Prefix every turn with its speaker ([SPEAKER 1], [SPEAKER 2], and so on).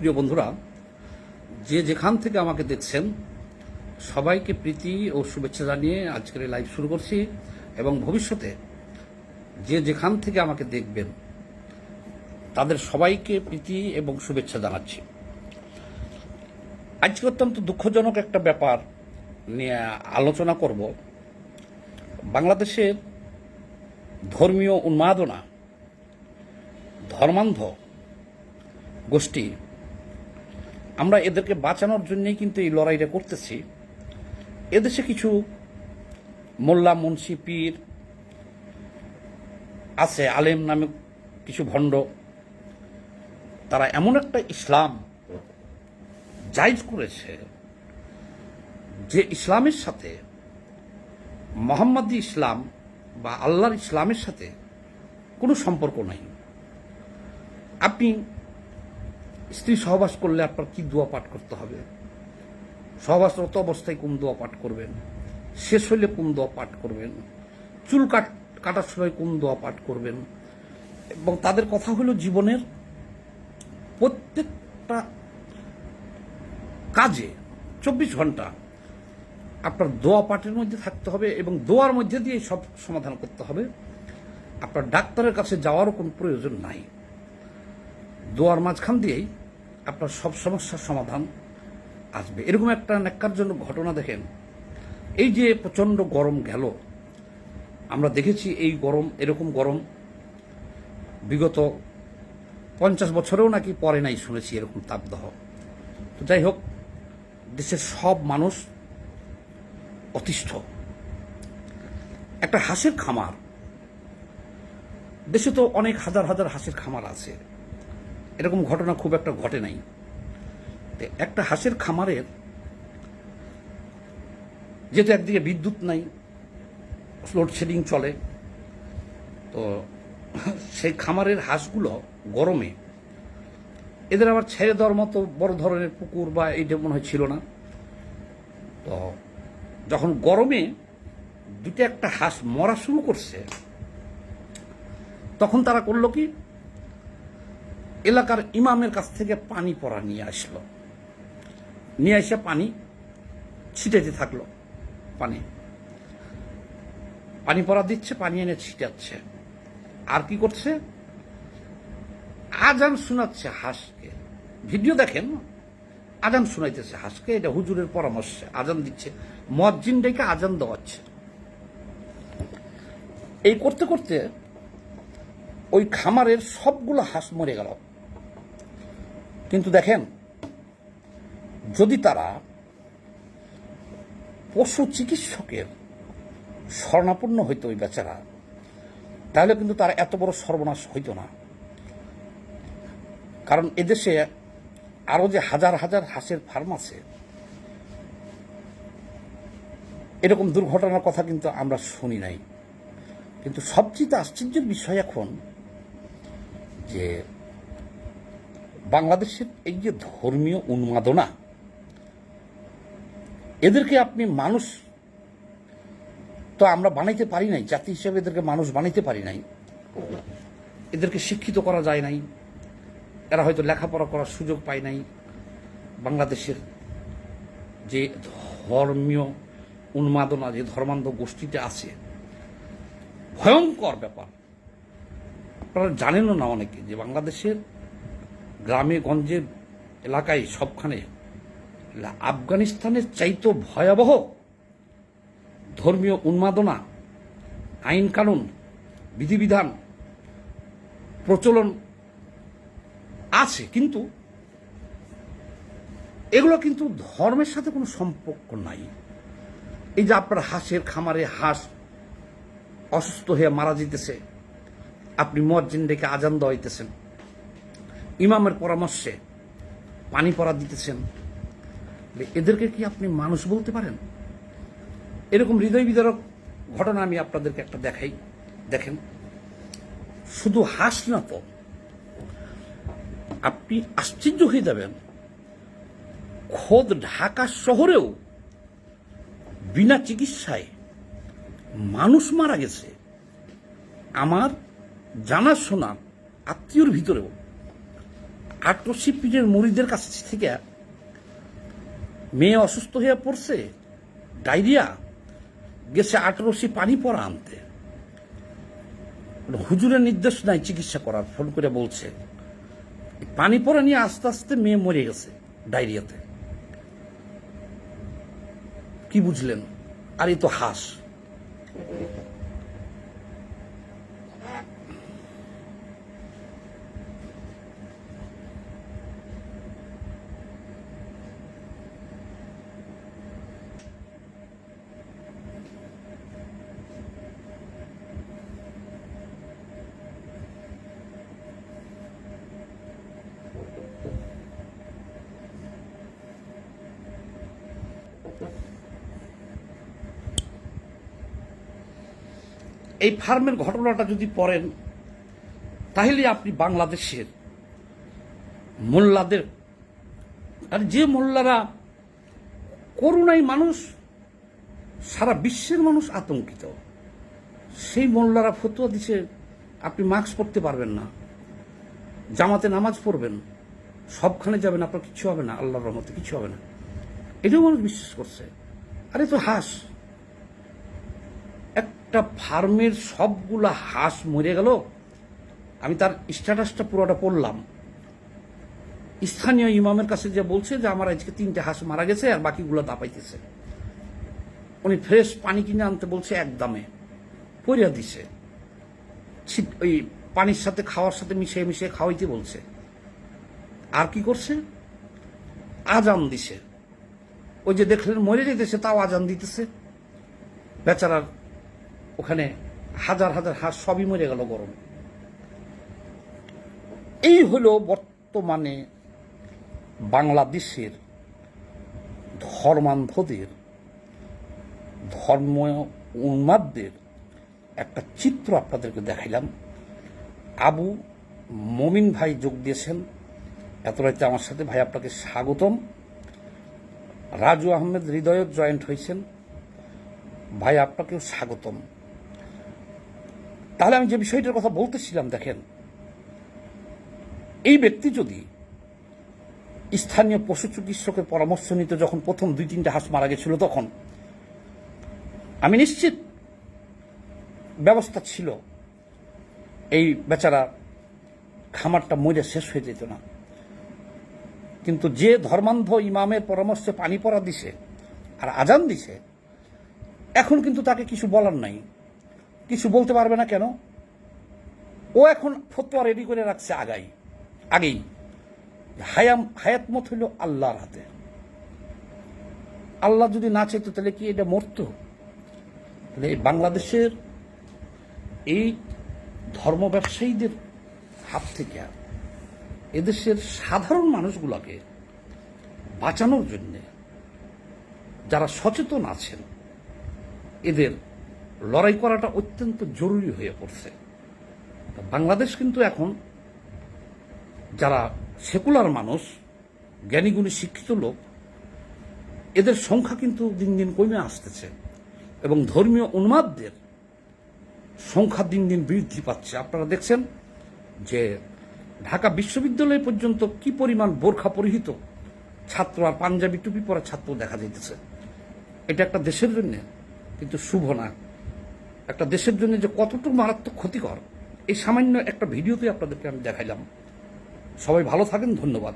[SPEAKER 1] প্রিয় বন্ধুরা, যে যেখান থেকে আমাকে দেখছেন সবাইকে প্রীতি ও শুভেচ্ছা জানিয়ে আজকের লাইভ শুরু করছি এবং ভবিষ্যতে যে যেখান থেকে আমাকে দেখবেন তাদের সবাইকে প্রীতি এবং শুভেচ্ছা জানাচ্ছি। আজকে অত্যন্ত দুঃখজনক একটা ব্যাপার নিয়ে আলোচনা করব। বাংলাদেশের ধর্মীয় উন্মাদনা, ধর্মান্ধ গোষ্ঠী, আমরা এদেরকে বাঁচানোর জন্যই কিন্তু এই লড়াইটা করতেছি। এদেশে কিছু মোল্লা, মুন্সি, পীর আছে, আলেম নামে কিছু ভণ্ড, তারা এমন একটা ইসলাম জায়েজ করেছে যে ইসলামের সাথে, মোহাম্মদী ইসলাম বা আল্লাহর ইসলামের সাথে কোনো সম্পর্ক নাই। আপনি স্ত্রী সহবাস করলে আপনার কি দোয়া পাঠ করতে হবে, সহবাসরত অবস্থায় কোন দোয়া পাঠ করবেন, শেষ হইলে কোন দোয়া পাঠ করবেন, চুল কাটার সময় কোন দোয়া পাঠ করবেন, এবং তাদের কথা হলো জীবনের প্রত্যেকটা কাজে 24 ঘন্টা আপনার দোয়া পাঠের মধ্যে থাকতে হবে এবং দোয়ার মধ্যে দিয়ে সব সমাধান করতে হবে। আপনার ডাক্তারের কাছে যাওয়ারও কোনো প্রয়োজন নাই। দোয়ার মাঝখান দিয়েই আপনার সব সমস্যার সমাধান আসবে। এরকম একটা ন্যাক্কারজনক ঘটনা দেখেন। এই যে প্রচণ্ড গরম গেল, আমরা দেখেছি এই গরম, এরকম গরম বিগত 50 বছরেও নাকি পরে নাই, শুনেছি এরকম তাপদাহ। তো যাই হোক, দেশের সব মানুষ অতিষ্ঠ। একটা হাঁসের খামার, দেশে তো অনেক হাজার হাজার হাঁসের খামার আছে, এরকম ঘটনা খুব একটা ঘটে নাই। একটা হাঁসের খামারের, যেহেতু একদিকে বিদ্যুৎ নাই, লোডশেডিং চলে, তো সেই খামারের হাঁসগুলো গরমে, এদের আবার ছেড়ে দেওয়ার মতো বড় ধরনের পুকুর বা এইটা মনে হয় ছিল না। তো যখন গরমে দুটো একটা হাঁস মরা শুরু করছে, তখন তারা করলো কি, এলাকার ইমামের কাছ থেকে পানি পড়া নিয়ে আসলো, নিয়ে এসে পানি ছিটাতে থাকলো। পানি পড়া দিচ্ছে, পানি এনে ছিটাচ্ছে, আর কি করছে, আজান শোনাচ্ছে হাঁসকে। ভিডিও দেখেন, আজান শোনাইতেছে হাঁসকে, এটা হুজুরের পরামর্শে আজান দিচ্ছে, মুয়াজ্জিন ডেকে আজান দেওয়াচ্ছে। এই করতে করতে ওই খামারের সবগুলো হাঁস মরে গেল। কিন্তু দেখেন, যদি তারা পশু চিকিৎসকের শরণাপন্ন হইতো ওই বেচারা, তাহলে কিন্তু তার এত বড় সর্বনাশ হইত না। কারণ এদেশে আরো যে হাজার হাজার হাঁসের ফার্ম আছে, এরকম দুর্ঘটনার কথা কিন্তু আমরা শুনি নাই। কিন্তু সবচেয়ে আশ্চর্যের বিষয় এখন যে বাংলাদেশের এই যে ধর্মীয় উন্মাদনা, এদেরকে আপনি মানুষ তো আমরা বানাইতে পারি নাই, জাতি হিসেবে এদেরকে মানুষ বানাইতে পারি নাই, এদেরকে শিক্ষিত করা যায় নাই, এরা হয়তো লেখাপড়া করার সুযোগ পায় নাই। বাংলাদেশের যে ধর্মীয় উন্মাদনা, যে ধর্মান্ধ গোষ্ঠীটা আছে, ভয়ঙ্কর ব্যাপার। আপনারা জানেনও না অনেকে, যে বাংলাদেশের গ্রামে গঞ্জে এলাকায় সবখানে আফগানিস্তানের চাইতো ভয়াবহ ধর্মীয় উন্মাদনা, আইন কানুন, বিধিবিধান প্রচলন আছে, কিন্তু এগুলো কিন্তু ধর্মের সাথে কোনো সম্পর্ক নাই। এই যে আপনার হাঁসের খামারে হাঁস অসুস্থ হয়ে মারা যেতেছে, আপনি মুয়াজ্জিন ডেকে আজান দেওয়াইতেছেন, ইমামের পরামর্শে পানি পড়া দিতেছেন, এদেরকে কি আপনি মানুষ বলতে পারেন? এরকম হৃদয় বিদারক ঘটনা আমি আপনাদেরকে একটা দেখাই। দেখেন, শুধু হাঁস না তো, আপনি আশ্চর্য হয়ে যাবেন, খোদ ঢাকা শহরেও বিনা চিকিৎসায় মানুষ মারা গেছে। আমার জানাশোনা আত্মীয়র ভিতরেও ৮০ পীরের মুরিদের কাছ থেকে মেয়ে অসুস্থ হয়ে পড়ছে, ডায়রিয়া, গেছে ৮০ পানি পড়া আনতে। হুজুরের নির্দেশ নাই চিকিৎসা করার, ফোন করে বলছে পানি পড়া নিয়ে আস্তে আস্তে মেয়ে মরে গেছে ডায়রিয়াতে। কি বুঝলেন? আর এই তো হাঁস। এই ফার্মের ঘটনাটা যদি পড়েন তাহলে আপনি বাংলাদেশের মোল্লাদের, আর যে মোল্লারা করুণায় মানুষ, সারা বিশ্বের মানুষ আতঙ্কিত, সেই মোল্লারা ফতোয়া দিছে আপনি মাস্ক পরতে পারবেন না, জামাতে নামাজ পড়বেন, সবখানে যাবেন, আপনার কিছু হবে না, আল্লাহর রহমতে কিছু হবে না। এটাও মানুষ বিশ্বাস করছে। আরে তো হাঁস, একটা ফার্মের সবগুলা হাঁস মরে গেল। আমি তার স্ট্যাটাসটা পুরোটা পড়লাম। স্থানীয় ইমামের কাছে যে বলছে যে আমার আজকে 3টে হাঁস মারা গেছে আর বাকিগুলো দাপাইতেছে। উনি ফ্রেশ পানি কিনে আনতে বলছে, এক দামে পরিয়া দিছে, ওই পানির সাথে খাওয়ার সাথে মিশিয়ে মিশিয়ে খাওয়াইতে বলছে। আর কি করছে? আজান দিছে। ওই যে দেখলেন মরে যেতেছে, তাও আজান দিতেছে। বেচারার ওখানে হাজার হাজার হাঁস সবই মরে গেল গরমে। এই হলো বর্তমানে বাংলাদেশের ধর্মান্ধদের, ধর্ম উন্মাদদের একটা চিত্র আপনাদেরকে দেখাইলাম। আবু মমিন ভাই যোগ দিয়েছেন এত রাতে আমার সাথে। ভাই আপনাকে স্বাগতম। রাজু আহমেদ হৃদয়ত জয়েন্ট হয়েছেন, ভাই আপনাকেও স্বাগতম। তাহলে আমি যে বিষয়টার কথা বলতেছিলাম, দেখেন, এই ব্যক্তি যদি স্থানীয় পশু চিকিৎসকের পরামর্শ নিতে, যখন প্রথম 2-3টে হাঁস মারা গেছিল, তখন আমি নিশ্চিত ব্যবস্থা ছিল এই বেচারা খামারটা মরে শেষ হয়ে যেত না। কিন্তু যে ধর্মান্ধ ইমামের পরামর্শে পানি পড়া দিছে আর আজান দিছে, এখন কিন্তু তাকে কিছু বলার নাই, কিছু বলতে পারবে না। কেন? ও এখন ফতোয়া রেডি করে রাখছে আগেই। হায়াত মত হইল আল্লাহর হাতে। আল্লাহ যদি না চাইতো তাহলে কি এটা মরতো? তাহলে বাংলাদেশের এই ধর্ম ব্যবসায়ীদের হাত থেকে এদেশের সাধারণ মানুষগুলোকে বাঁচানোর জন্য যারা সচেতন আছেন, এদের লড়াই করাটা অত্যন্ত জরুরি হয়ে পড়ছে। বাংলাদেশ কিন্তু এখন যারা সেকুলার মানুষ, জ্ঞানীগুণী শিক্ষিত লোক, এদের সংখ্যা কিন্তু দিন দিন কমে আসতেছে এবং ধর্মীয় উন্মাদদের সংখ্যা দিন দিন বৃদ্ধি পাচ্ছে। আপনারা দেখছেন যে ঢাকা বিশ্ববিদ্যালয় পর্যন্ত কি পরিমাণ বোরখা পরিহিত ছাত্র আর পাঞ্জাবি টুপি পরা ছাত্র দেখা যাইতেছে। এটা একটা দেশের জন্য কিন্তু শুভ না। একটা দেশের জন্য যে কতটুকু মারাত্মক ক্ষতিকর, এই সামান্য একটা ভিডিওতে আপনাদেরকে আমি দেখাইলাম। সবাই ভালো থাকেন, ধন্যবাদ।